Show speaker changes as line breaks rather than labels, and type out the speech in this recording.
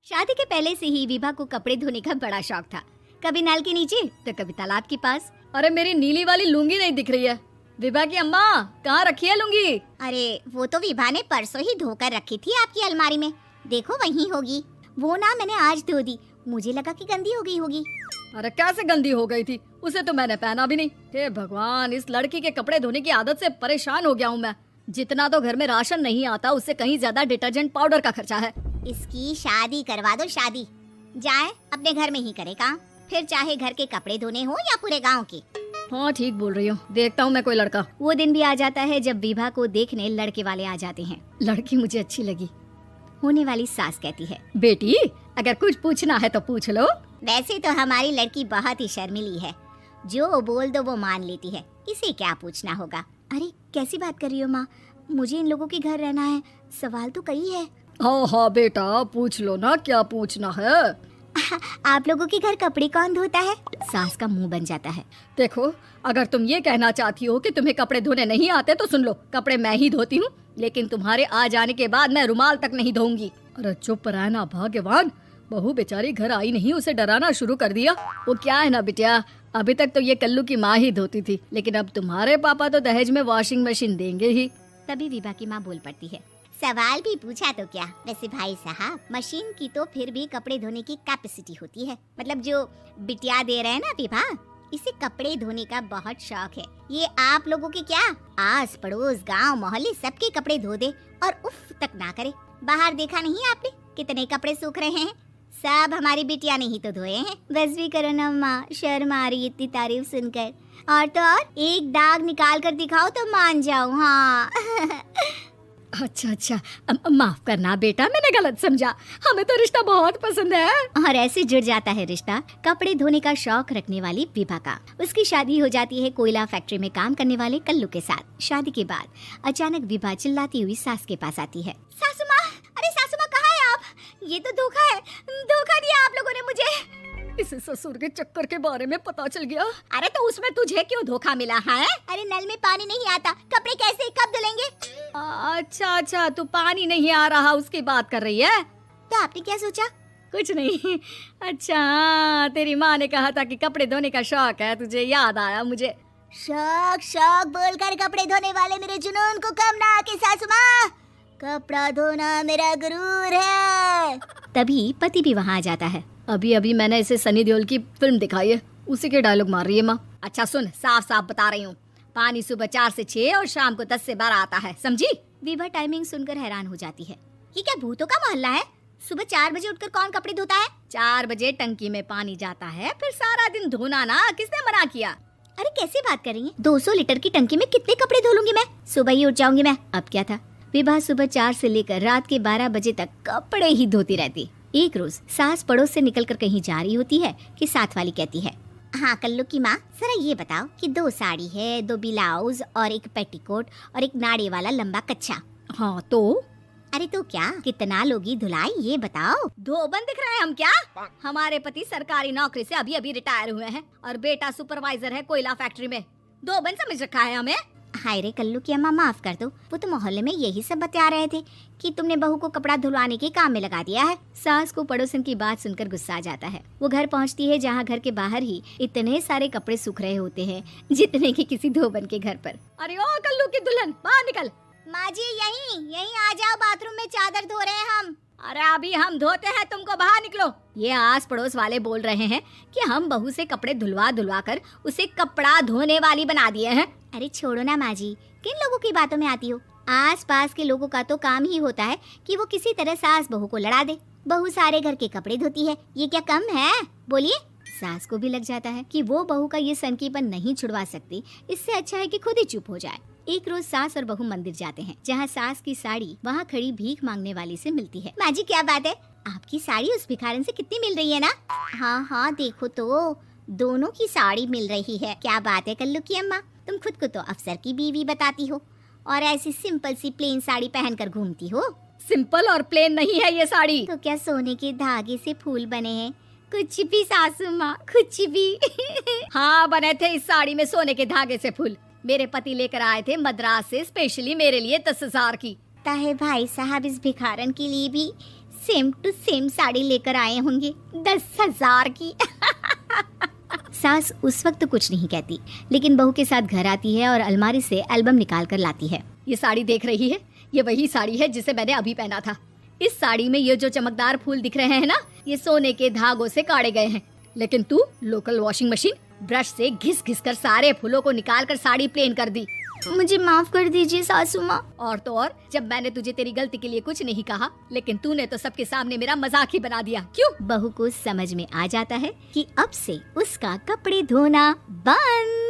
शादी के पहले से ही विभा को कपड़े धोने का बड़ा शौक था। कभी नल के नीचे तो कभी तालाब के पास।
अरे मेरी नीली वाली लुंगी नहीं दिख रही है। विभा की अम्मा कहाँ रखी है लुंगी?
अरे वो तो विभा ने परसों ही धोकर रखी थी आपकी अलमारी में, देखो वहीं होगी। वो ना मैंने आज धो दी, मुझे लगा कि गंदी हो गई होगी।
अरे कैसे गंदी हो गई थी, उसे तो मैंने पहना भी नहीं। हे भगवान, इस लड़की के कपड़े धोने की आदत से परेशान हो गया हूँ मैं। जितना तो घर में राशन नहीं आता उससे कहीं ज्यादा डिटर्जेंट पाउडर का खर्चा है।
इसकी शादी करवा दो, शादी जाए अपने घर में ही करे काम, फिर चाहे घर के कपड़े धोने हो या पूरे गांव के।
हाँ ठीक बोल रही हूँ, देखता हूँ मैं कोई लड़का।
वो दिन भी आ जाता है जब विभा को देखने लड़के वाले आ जाते हैं।
लड़की मुझे अच्छी लगी।
होने वाली सास कहती है,
बेटी अगर कुछ पूछना है तो पूछ लो।
वैसे तो हमारी लड़की बहुत ही शर्मीली है, जो बोल दो वो मान लेती है, इसे क्या पूछना होगा। अरे कैसी बात कर रही हो माँ, मुझे इन लोगों के घर रहना है, सवाल तो कई है।
हाँ हाँ बेटा पूछ लो ना, क्या पूछना है।
आप लोगों के घर कपड़े कौन धोता है? सास का मुंह बन जाता है।
देखो अगर तुम ये कहना चाहती हो कि तुम्हें कपड़े धोने नहीं आते तो सुन लो, कपड़े मैं ही धोती हूँ, लेकिन तुम्हारे आ जाने के बाद मैं रुमाल तक नहीं धोऊंगी। अरे चुप रहना भाग्यवान, बहू बेचारी घर आई नहीं, उसे डराना शुरू कर दिया। वो क्या है ना बिटिया, अभी तक तो ये कल्लू की माँ ही धोती थी, लेकिन अब तुम्हारे पापा तो दहेज में वॉशिंग मशीन देंगे ही।
तभी विभा की माँ बोल पड़ती है, सवाल भी पूछा तो क्या, वैसे भाई साहब मशीन की तो फिर भी कपड़े धोने की कैपेसिटी होती है। मतलब जो बिटिया दे रहे हैं ना विभा, इसे कपड़े धोने का बहुत शौक है। ये आप लोगों के क्या आस पड़ोस गांव मोहल्ले सबके कपड़े धो दे और उफ तक ना करे। बाहर देखा नहीं आपने कितने कपड़े सूख रहे हैं, सब हमारी बिटिया ने ही तो धोए हैं। बस भी करो ना माँ, शर्म आ रही इतनी तारीफ सुनकर। और तो और एक दाग निकाल कर दिखाओ तो मान जाऊँ। हाँ
अच्छा माफ करना बेटा, मैंने गलत समझा, हमें तो रिश्ता बहुत पसंद है।
और ऐसे जुड़ जाता है रिश्ता कपड़े धोने का शौक रखने वाली विभा का। उसकी शादी हो जाती है कोयला फैक्ट्री में काम करने वाले कल्लू के साथ। शादी के बाद अचानक विभा चिल्लाती हुई सास के पास आती है, सासू माँ, अरे सासू माँ कहाँ है आप? ये तो धोखा है, धोखा दिया आप लोगों ने मुझे।
इसे ससुर के चक्कर के बारे में पता चल गया।
अरे तो उसमें तुझे क्यों धोखा मिला है? अरे नल में पानी नहीं आता, कपड़े कैसे कब धुलेंगे?
अच्छा तू पानी नहीं आ रहा उसकी बात कर रही है?
तो आपने क्या सोचा?
कुछ नहीं। अच्छा तेरी माँ ने कहा था कि कपड़े धोने का शौक है तुझे, याद आया मुझे।
शौक बोलकर कपड़े धोने वाले मेरे जुनून को कम ना आके सासू माँ, कपड़ा धोना मेरा गुरूर है। तभी पति भी वहाँ आ जाता है।
अभी मैंने इसे सनी देओल की फिल्म दिखाई है, उसी के डायलॉग मार रही है माँ।
अच्छा सुन, साफ साफ बता रही हूँ, पानी सुबह 4 से 6 और शाम को 10 से 12 आता है, समझी? विभा टाइमिंग सुनकर हैरान हो जाती है, ये क्या भूतों का मोहल्ला है? सुबह 4 बजे उठकर कौन कपड़े धोता है?
4 बजे टंकी में पानी जाता है, फिर सारा दिन धोना ना, किसने मना किया?
अरे कैसी बात कर रही है, 200 लीटर की टंकी में कितने कपड़े धो लूंगी मैं, सुबह ही उठ जाऊंगी मैं। अब क्या था, विभा सुबह 4 से लेकर रात के 12 बजे तक कपड़े ही धोती रहती। एक रोज सास पड़ोस से निकलकर कहीं जा रही होती है कि साथ वाली कहती है, हाँ कल्लू की माँ, जरा ये बताओ कि 2 साड़ी है, 2 ब्लाउज और एक पेटीकोट और एक नाड़े वाला लंबा कच्छा।
हाँ तो?
अरे तो क्या, कितना लोगी धुलाई ये बताओ।
धोबन दिख रहे हैं हम क्या? हमारे पति सरकारी नौकरी से अभी रिटायर हुए हैं और बेटा सुपरवाइजर है कोयला फैक्ट्री में। धोबन समझ रखा है हमें?
हाय रे कल्लू की अम्मा, माफ कर दो, वो तो मोहल्ले में यही सब बता रहे थे कि तुमने बहू को कपड़ा धुलवाने के काम में लगा दिया है। सास को पड़ोसन की बात सुनकर गुस्सा आ जाता है। वो घर पहुंचती है जहां घर के बाहर ही इतने सारे कपड़े सूख रहे होते हैं जितने कि किसी धोबन के घर पर।
अरे ओ कल्लू की दुल्हन, बाहर निकल।
माँ जी यहीं आ जाओ, बाथरूम में चादर धो रहे हैं हम।
अरे अभी हम धोते हैं, तुमको बाहर निकलो। ये आस पड़ोस वाले बोल रहे हैं कि हम बहू से कपड़े धुलवा कर उसे कपड़ा धोने वाली बना दिए हैं।
अरे छोड़ो ना माँ जी, किन लोगों की बातों में आती हो? आस पास के लोगों का तो काम ही होता है कि वो किसी तरह सास बहू को लड़ा दे। बहू सारे घर के कपड़े धोती है, ये क्या कम है? बोलिए। सास को भी लग जाता है कि वो बहू का ये सनकीपन नहीं छुड़वा सकती, इससे अच्छा है कि खुद ही चुप हो जाए। एक रोज सास और बहू मंदिर जाते हैं, जहाँ सास की साड़ी वहाँ खड़ी भीख मांगने वाली से मिलती है। माँ जी क्या बात है, आपकी साड़ी उस भिखारन से कितनी मिल रही है ना? हाँ देखो तो दोनों की साड़ी मिल रही है। क्या बात है कल्लू की अम्मा, तुम खुद को तो अफसर की बीवी बताती हो और ऐसी सिंपल सी प्लेन साड़ी पहनकर घूमती हो।
सिंपल और प्लेन नहीं है ये साड़ी।
तो क्या सोने के धागे से फूल बने हैं? कुछ भी सासू माँ, कुछ भी।
हाँ बने थे इस साड़ी में सोने के धागे से फूल। मेरे पति लेकर आए थे मद्रास से स्पेशली मेरे लिए 10,000 की।
ताहे भाई साहब, इस भिखारन के लिए भी सेम टू सेम साड़ी लेकर आए होंगे 10,000 की। सास उस वक्त तो कुछ नहीं कहती, लेकिन बहू के साथ घर आती है और अलमारी से एल्बम निकाल कर लाती है।
ये साड़ी देख रही है, ये वही साड़ी है जिसे मैंने अभी पहना था। इस साड़ी में ये जो चमकदार फूल दिख रहे हैं ना, ये सोने के धागों से काटे गए हैं। लेकिन तू लोकल वॉशिंग मशीन ब्रश से घिस घिस कर सारे फूलों को निकाल कर साड़ी प्लेन कर दी।
मुझे माफ कर दीजिए सासू माँ।
और तो और, जब मैंने तुझे तेरी गलती के लिए कुछ नहीं कहा, लेकिन तूने तो सबके सामने मेरा मजाक ही बना दिया। क्यों?
बहू को समझ में आ जाता है कि अब से उसका कपड़े धोना बंद।